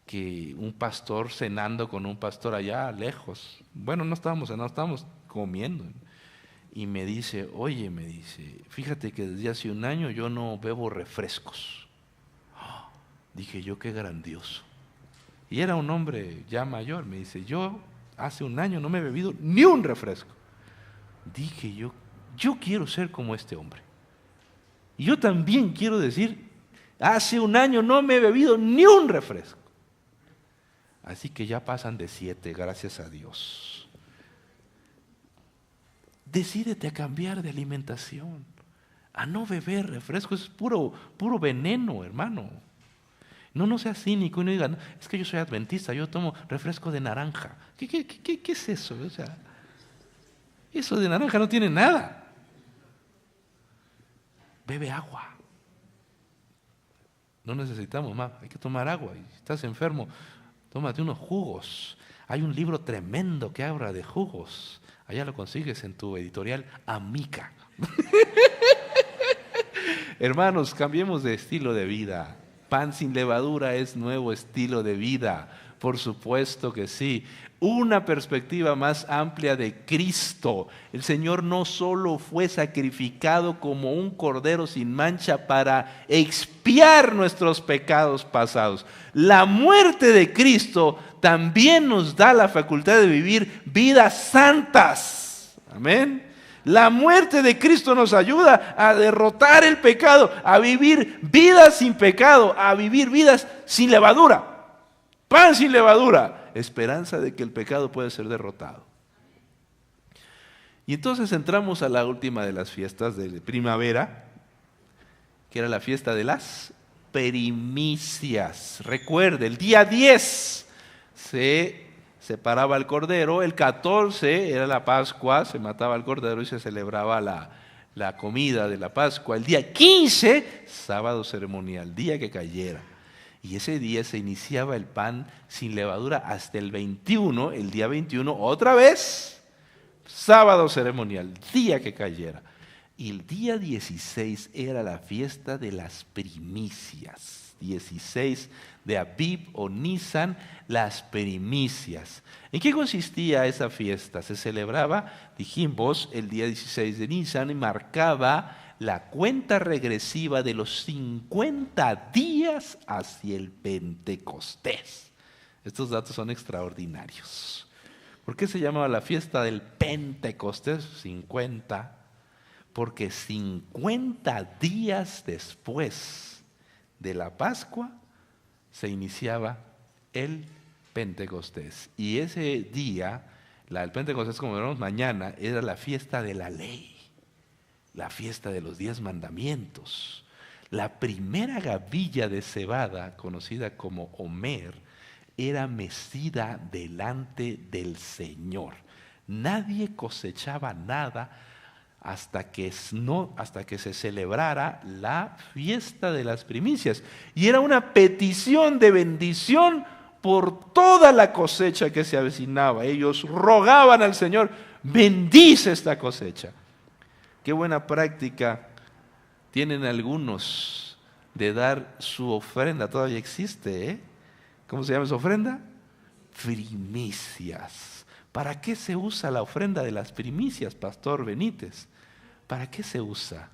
que un pastor cenando con un pastor allá lejos. Bueno, no estábamos cenando, estábamos comiendo. Y me dice, oye, fíjate que desde hace 1 año yo no bebo refrescos. Dije yo, qué grandioso. Y era un hombre ya mayor, me dice, yo hace 1 año no me he bebido ni un refresco. Dije yo quiero ser como este hombre. Y yo también quiero decir, hace 1 año no me he bebido ni un refresco. Así que ya pasan de 7, gracias a Dios. Decídete a cambiar de alimentación, a no beber refresco, es puro veneno, hermano. No sea cínico y no diga, "No, es que yo soy adventista, yo tomo refresco de naranja". ¿Qué es eso? O sea, eso de naranja no tiene nada. Bebe agua. No necesitamos más, hay que tomar agua. Y si estás enfermo, tómate unos jugos. Hay un libro tremendo que habla de jugos. Allá lo consigues en tu editorial Amica. Hermanos, cambiemos de estilo de vida. Pan sin levadura es nuevo estilo de vida. Por supuesto que sí. Una perspectiva más amplia de Cristo. El Señor no solo fue sacrificado como un cordero sin mancha para expiar nuestros pecados pasados. La muerte de Cristo también nos da la facultad de vivir vidas santas. Amén. La muerte de Cristo nos ayuda a derrotar el pecado, a vivir vidas sin pecado, a vivir vidas sin levadura. Pan sin levadura, esperanza de que el pecado puede ser derrotado. Y entonces entramos a la última de las fiestas de primavera, que era la fiesta de las primicias. Recuerde, el día 10 se separaba el cordero, el 14 era la Pascua, se mataba el cordero y se celebraba la comida de la Pascua. El día 15, sábado ceremonial, día que cayera. Y ese día se iniciaba el pan sin levadura hasta el 21, el día 21, otra vez, sábado ceremonial, día que cayera. Y el día 16 era la fiesta de las primicias. 16 de Abib o Nisan, las primicias. ¿En qué consistía esa fiesta? Se celebraba, dijimos, el día 16 de Nisan y marcaba la cuenta regresiva de los 50 días hacia el Pentecostés. Estos datos son extraordinarios. ¿Por qué se llamaba la fiesta del Pentecostés? 50. Porque 50 días después de la Pascua se iniciaba el Pentecostés. Y ese día, el Pentecostés, como veremos mañana, era la fiesta de la ley. La fiesta de los 10 mandamientos. La primera gavilla de cebada, conocida como Omer, era mecida delante del Señor. Nadie cosechaba nada hasta que se celebrara la fiesta de las primicias. Y era una petición de bendición por toda la cosecha que se avecinaba. Ellos rogaban al Señor, bendice esta cosecha. Qué buena práctica tienen algunos de dar su ofrenda. Todavía existe, ¿eh? ¿Cómo se llama esa ofrenda? Primicias. ¿Para qué se usa la ofrenda de las primicias, Pastor Benítez? ¿Para qué se usa?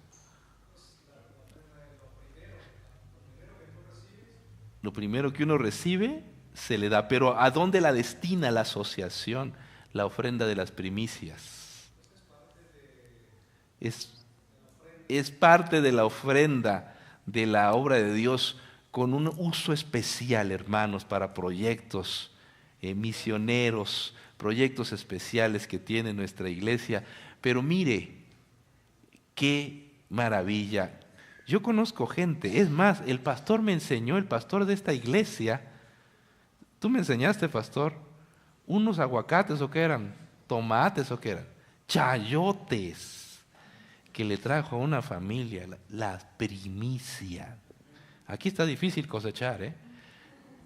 Lo primero que uno recibe se le da, pero ¿a dónde la destina la asociación, la ofrenda de las primicias? Es parte de la ofrenda de la obra de Dios con un uso especial, hermanos, para proyectos misioneros, proyectos especiales que tiene nuestra iglesia. Pero mire, qué maravilla. Yo conozco gente, es más, el pastor me enseñó, el pastor de esta iglesia, tú me enseñaste, pastor, unos aguacates o qué eran, tomates o qué eran, chayotes, que le trajo a una familia la primicia. Aquí está difícil cosechar,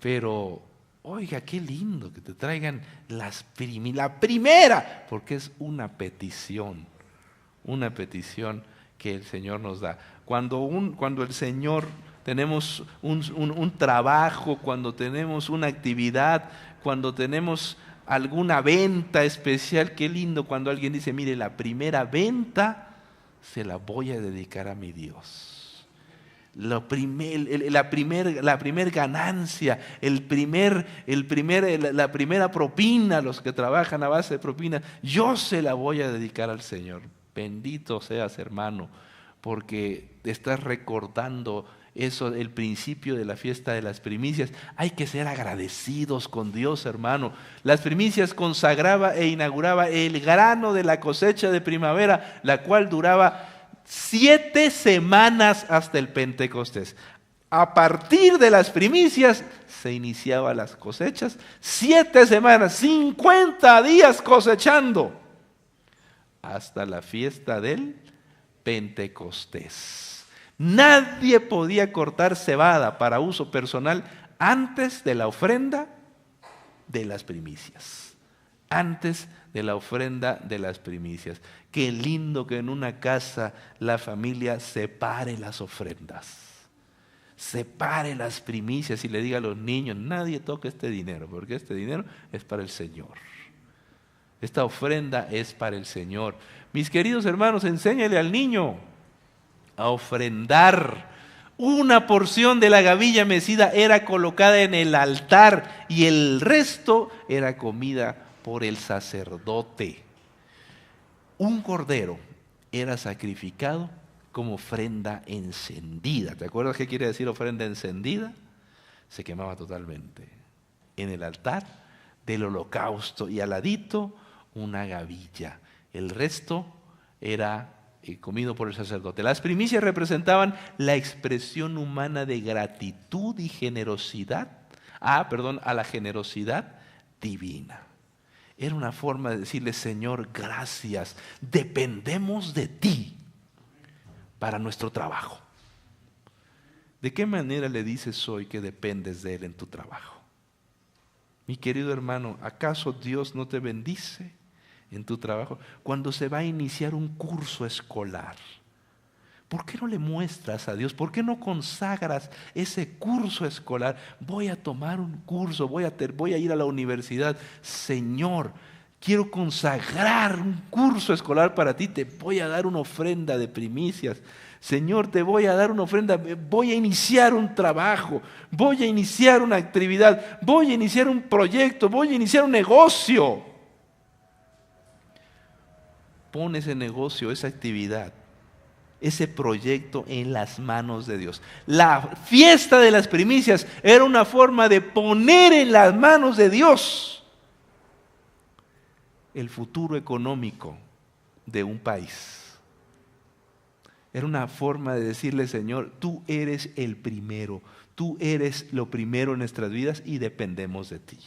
pero oiga, qué lindo que te traigan la primera, porque es una petición que el Señor nos da. Cuando el Señor tenemos un trabajo, cuando tenemos una actividad, cuando tenemos alguna venta especial, qué lindo cuando alguien dice, mire, la primera venta se la voy a dedicar a mi Dios. La primer ganancia, la primera propina, los que trabajan a base de propina, yo se la voy a dedicar al Señor. Bendito seas, hermano, porque te estás recordando eso, el principio de la fiesta de las primicias. Hay que ser agradecidos con Dios, hermano. Las primicias consagraba e inauguraba el grano de la cosecha de primavera, la cual duraba 7 semanas hasta el Pentecostés. A partir de las primicias se iniciaban las cosechas, 7 semanas, 50 días cosechando, hasta la fiesta del Pentecostés. Nadie podía cortar cebada para uso personal antes de la ofrenda de las primicias. Antes de la ofrenda de las primicias. Qué lindo que en una casa la familia separe las ofrendas. Separe las primicias y le diga a los niños, nadie toque este dinero, porque este dinero es para el Señor. Esta ofrenda es para el Señor. Mis queridos hermanos, enséñale al niño a ofrendar. Una porción de la gavilla mecida era colocada en el altar y el resto era comida por el sacerdote. Un cordero era sacrificado como ofrenda encendida. ¿Te acuerdas qué quiere decir ofrenda encendida? Se quemaba totalmente en el altar del holocausto y al ladito una gavilla. El resto era comido por el sacerdote. Las primicias representaban la expresión humana de gratitud y generosidad, a la generosidad divina. Era una forma de decirle, Señor, gracias, dependemos de ti para nuestro trabajo. ¿De qué manera le dices hoy que dependes de Él en tu trabajo? Mi querido hermano, ¿acaso Dios no te bendice en tu trabajo? Cuando se va a iniciar un curso escolar, ¿por qué no le muestras a Dios? ¿Por qué no consagras ese curso escolar? Voy a tomar un curso, voy a ir a la universidad. Señor, quiero consagrar un curso escolar para ti, te voy a dar una ofrenda de primicias. Señor, te voy a dar una ofrenda, voy a iniciar un trabajo, voy a iniciar una actividad, voy a iniciar un proyecto, voy a iniciar un negocio. Pon ese negocio, esa actividad, ese proyecto en las manos de Dios. La fiesta de las primicias era una forma de poner en las manos de Dios el futuro económico de un país. Era una forma de decirle, Señor, tú eres el primero, tú eres lo primero en nuestras vidas y dependemos de ti.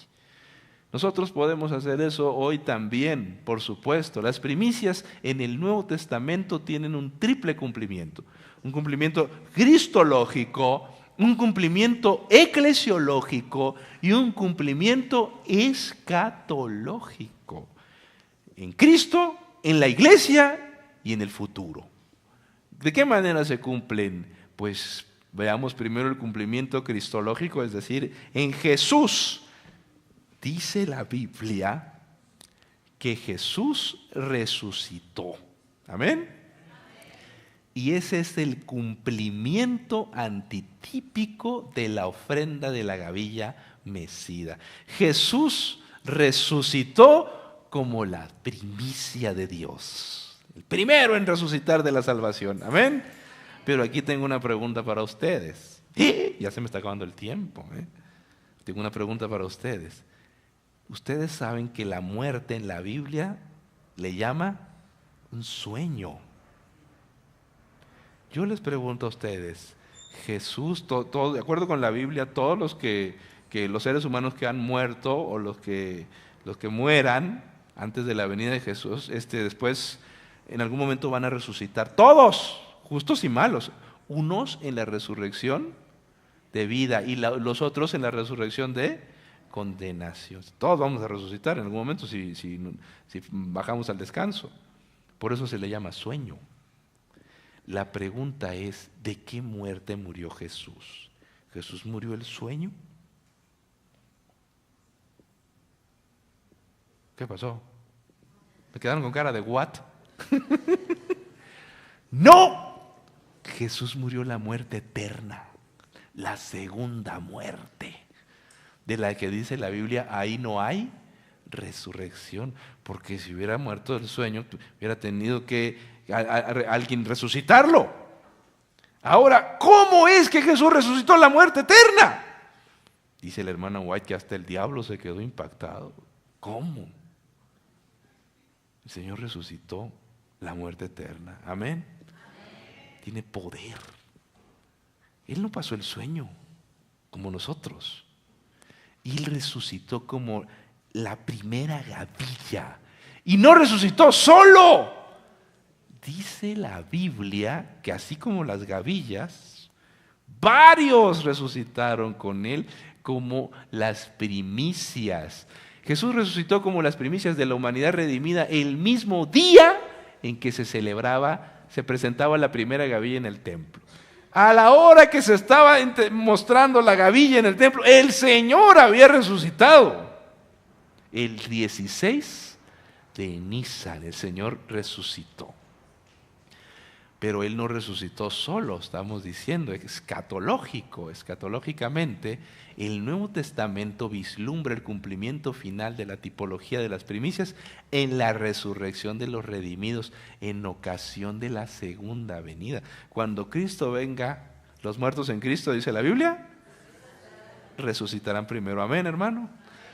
Nosotros podemos hacer eso hoy también, por supuesto. Las primicias en el Nuevo Testamento tienen un triple cumplimiento. Un cumplimiento cristológico, un cumplimiento eclesiológico y un cumplimiento escatológico. En Cristo, en la iglesia y en el futuro. ¿De qué manera se cumplen? Pues veamos primero el cumplimiento cristológico, es decir, en Jesús. Dice la Biblia que Jesús resucitó. ¿Amén? Y ese es el cumplimiento antitípico de la ofrenda de la gavilla mecida. Jesús resucitó como la primicia de Dios. El primero en resucitar de la salvación. Amén. Pero aquí tengo una pregunta para ustedes. Ya se me está acabando el tiempo. Tengo una pregunta para ustedes. Ustedes saben que la muerte en la Biblia le llama un sueño. Yo les pregunto a ustedes, Jesús, todo, de acuerdo con la Biblia, todos los que los seres humanos que han muerto o los que mueran antes de la venida de Jesús, después en algún momento van a resucitar. Todos, justos y malos. Unos en la resurrección de vida y los otros en la resurrección de condenación. Todos vamos a resucitar en algún momento si bajamos al descanso. Por eso se le llama sueño. La pregunta es, ¿de qué muerte murió Jesús? ¿Jesús murió el sueño? ¿Qué pasó? ¿Me quedaron con cara de what? ¡No! Jesús murió la muerte eterna, la segunda muerte, de la que dice la Biblia, ahí no hay resurrección, porque si hubiera muerto del sueño, hubiera tenido que alguien resucitarlo. Ahora, ¿cómo es que Jesús resucitó la muerte eterna? Dice la hermana White que hasta el diablo se quedó impactado. ¿Cómo? El Señor resucitó la muerte eterna. Amén. Tiene poder. Él no pasó el sueño como nosotros. Él resucitó como la primera gavilla. Y no resucitó solo. Dice la Biblia que así como las gavillas, varios resucitaron con Él como las primicias. Jesús resucitó como las primicias de la humanidad redimida el mismo día en que se presentaba la primera gavilla en el templo. A la hora que se estaba mostrando la gavilla en el templo, el Señor había resucitado. El 16 de Nisan, el Señor resucitó. Pero Él no resucitó solo, estamos diciendo, escatológicamente, el Nuevo Testamento vislumbra el cumplimiento final de la tipología de las primicias en la resurrección de los redimidos en ocasión de la segunda venida. Cuando Cristo venga, los muertos en Cristo, dice la Biblia, resucitarán primero. Amén, hermano.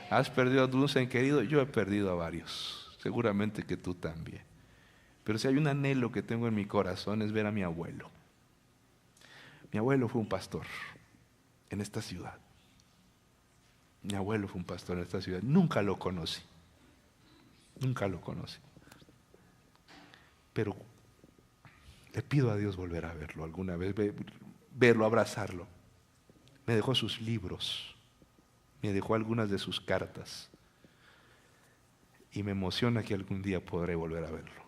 ¿Has perdido a un ser querido? Yo he perdido a varios, seguramente que tú también. Pero si hay un anhelo que tengo en mi corazón es ver a mi abuelo. Mi abuelo fue un pastor en esta ciudad. Mi abuelo fue un pastor en esta ciudad. Nunca lo conocí. Nunca lo conocí. Pero le pido a Dios volver a verlo alguna vez, verlo, abrazarlo. Me dejó sus libros. Me dejó algunas de sus cartas. Y me emociona que algún día podré volver a verlo.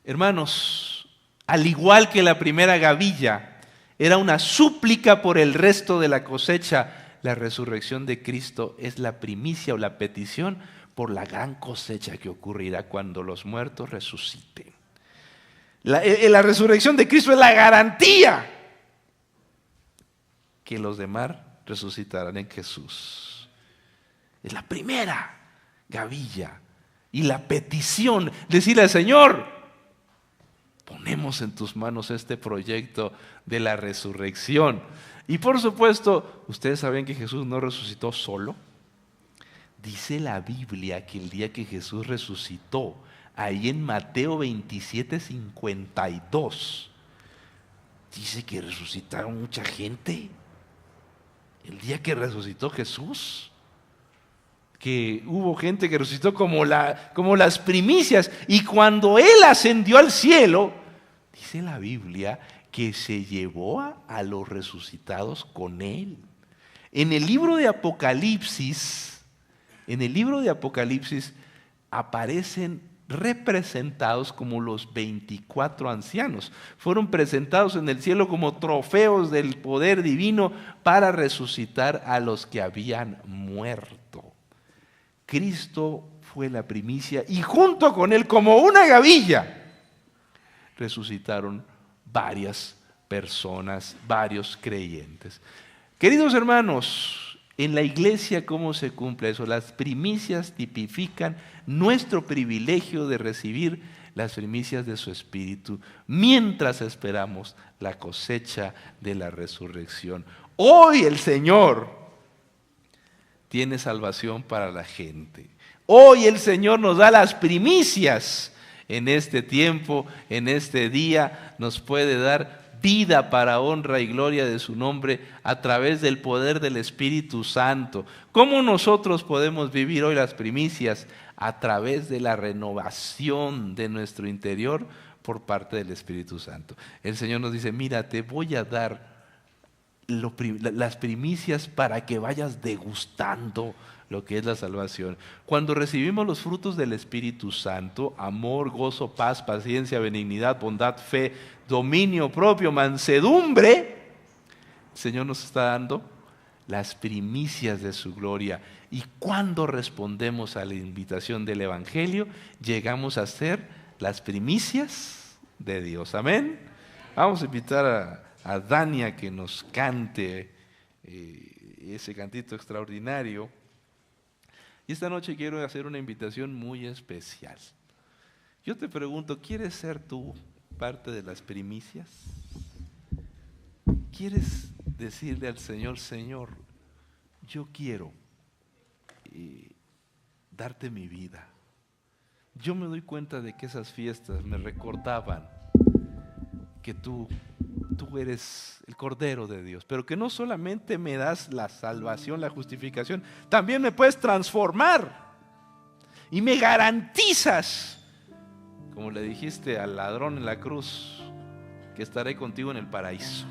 Hermanos, al igual que la primera gavilla era una súplica por el resto de la cosecha, la resurrección de Cristo es la primicia o la petición por la gran cosecha que ocurrirá cuando los muertos resuciten. La resurrección de Cristo es la garantía que los demás resucitarán en Jesús. Es la primera gavilla y la petición, decirle al Señor, ponemos en tus manos este proyecto de la resurrección. Y por supuesto, ustedes saben que Jesús no resucitó solo. Dice la Biblia que el día que Jesús resucitó, ahí en Mateo 27:52, dice que resucitaron mucha gente. El día que resucitó Jesús, que hubo gente que resucitó como las primicias. Y cuando Él ascendió al cielo, dice la Biblia que se llevó a los resucitados con Él. En el libro de Apocalipsis aparecen representados como los 24 ancianos. Fueron presentados en el cielo como trofeos del poder divino para resucitar a los que habían muerto. Cristo fue la primicia y junto con Él, como una gavilla, resucitaron varias personas, varios creyentes. Queridos hermanos, en la iglesia, ¿cómo se cumple eso? Las primicias tipifican nuestro privilegio de recibir las primicias de su Espíritu mientras esperamos la cosecha de la resurrección. Hoy el Señor tiene salvación para la gente. Hoy el Señor nos da las primicias. En este tiempo, en este día, nos puede dar vida para honra y gloria de su nombre a través del poder del Espíritu Santo. ¿Cómo nosotros podemos vivir hoy las primicias? A través de la renovación de nuestro interior por parte del Espíritu Santo. El Señor nos dice, mira, te voy a dar las primicias para que vayas degustando lo que es la salvación. Cuando recibimos los frutos del Espíritu Santo, amor, gozo, paz, paciencia, benignidad, bondad, fe, dominio propio, mansedumbre, el Señor nos está dando las primicias de su gloria. Y cuando respondemos a la invitación del Evangelio, llegamos a ser las primicias de Dios. Amén. Vamos a invitar a Dania que nos cante ese cantito extraordinario. Y esta noche quiero hacer una invitación muy especial. Yo te pregunto, ¿quieres ser tú parte de las primicias? quieres decirle al Señor, Señor, yo quiero darte mi vida. Yo me doy cuenta de que esas fiestas me recordaban que tú eres el Cordero de Dios, pero que no solamente me das la salvación, la justificación, también me puedes transformar y me garantizas, como le dijiste al ladrón en la cruz, que estaré contigo en el paraíso.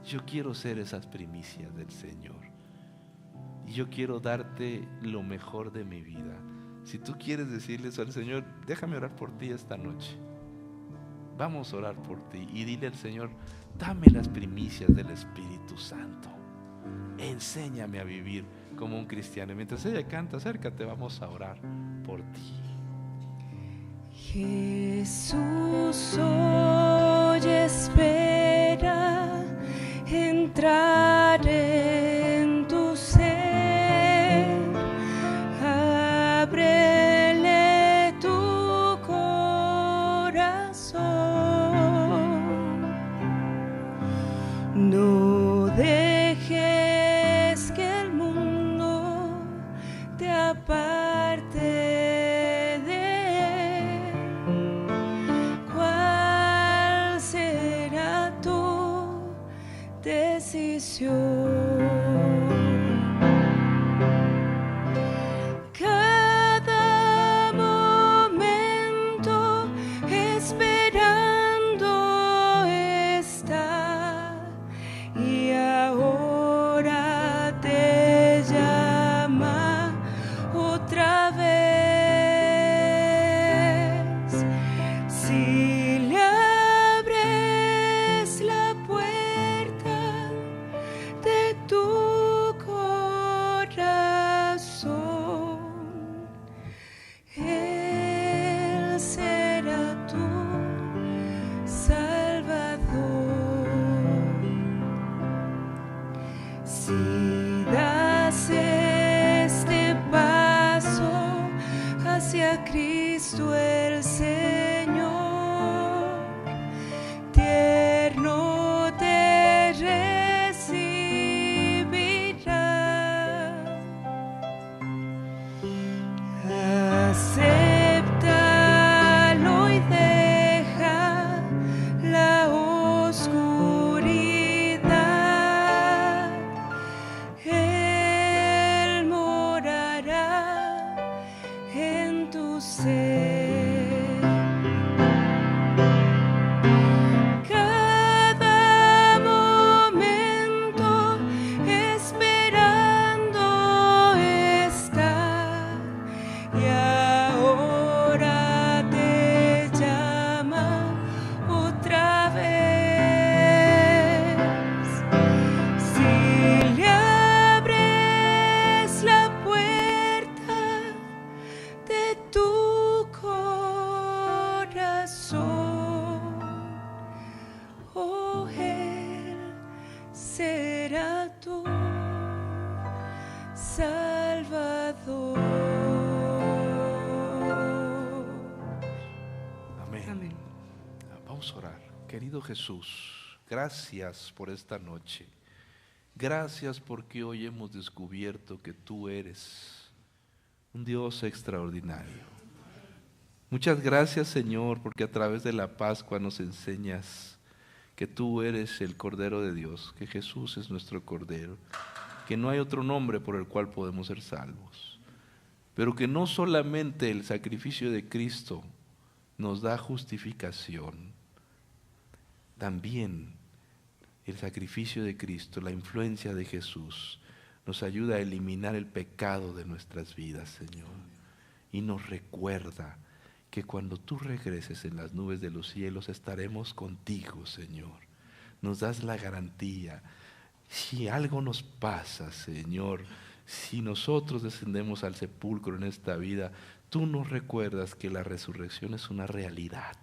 Yo quiero ser esas primicias del Señor y yo quiero darte lo mejor de mi vida. Si tú quieres decirles al Señor, déjame orar por ti esta noche. Vamos a orar por ti y dile al Señor, dame las primicias del Espíritu Santo. Enséñame a vivir como un cristiano. Y mientras ella canta, acércate, vamos a orar por ti. Jesús hoy espera entrar en tu ser. Ábrele tu corazón. No dejes que el mundo te aparte de él. ¿Cuál será tu decisión? Cada momento esperando está y ahora te llama otra vez. Si le abres la puerta de tu corazón, Él será tu Salvador. Si das este paso hacia Cristo el Señor, tierno te recibirá. Acéptalo y deja la oscuridad. Él morará en tu ser. Cada momento esperando está y ahora te llama otra vez. Si le abres la puerta de tu corazón, oh, Él será tu Salvador. Amén. Amén. Vamos a orar. Querido Jesús, gracias por esta noche. Gracias porque hoy hemos descubierto que tú eres un Dios extraordinario. Muchas gracias, Señor, porque a través de la Pascua nos enseñas que tú eres el Cordero de Dios, que Jesús es nuestro Cordero, que no hay otro nombre por el cual podemos ser salvos, pero que no solamente el sacrificio de Cristo nos da justificación, también el sacrificio de Cristo, la influencia de Jesús, nos ayuda a eliminar el pecado de nuestras vidas, Señor, y nos recuerda que cuando tú regreses en las nubes de los cielos estaremos contigo, Señor. Nos das la garantía. Si algo nos pasa, Señor, si nosotros descendemos al sepulcro en esta vida, tú nos recuerdas que la resurrección es una realidad,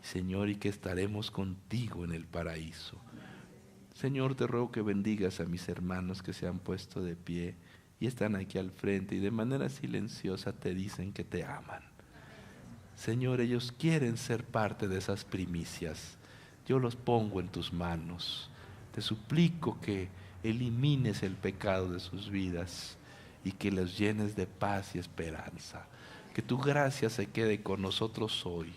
Señor, y que estaremos contigo en el paraíso. Señor, te ruego que bendigas a mis hermanos que se han puesto de pie y están aquí al frente y de manera silenciosa te dicen que te aman. Señor, ellos quieren ser parte de esas primicias. yo los pongo en tus manos. Te suplico que elimines el pecado de sus vidas y que los llenes de paz y esperanza. Que tu gracia se quede con nosotros hoy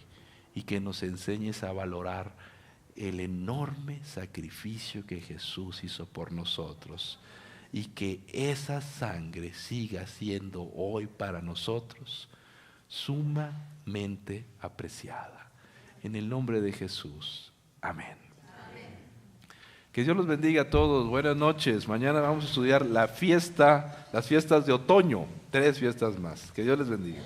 y que nos enseñes a valorar el enorme sacrificio que Jesús hizo por nosotros y que esa sangre siga siendo hoy para nosotros sumamente apreciada. En el nombre de Jesús. Amén. Que Dios los bendiga a todos. Buenas noches. Mañana vamos a estudiar las fiestas de otoño. 3 fiestas más. Que Dios les bendiga.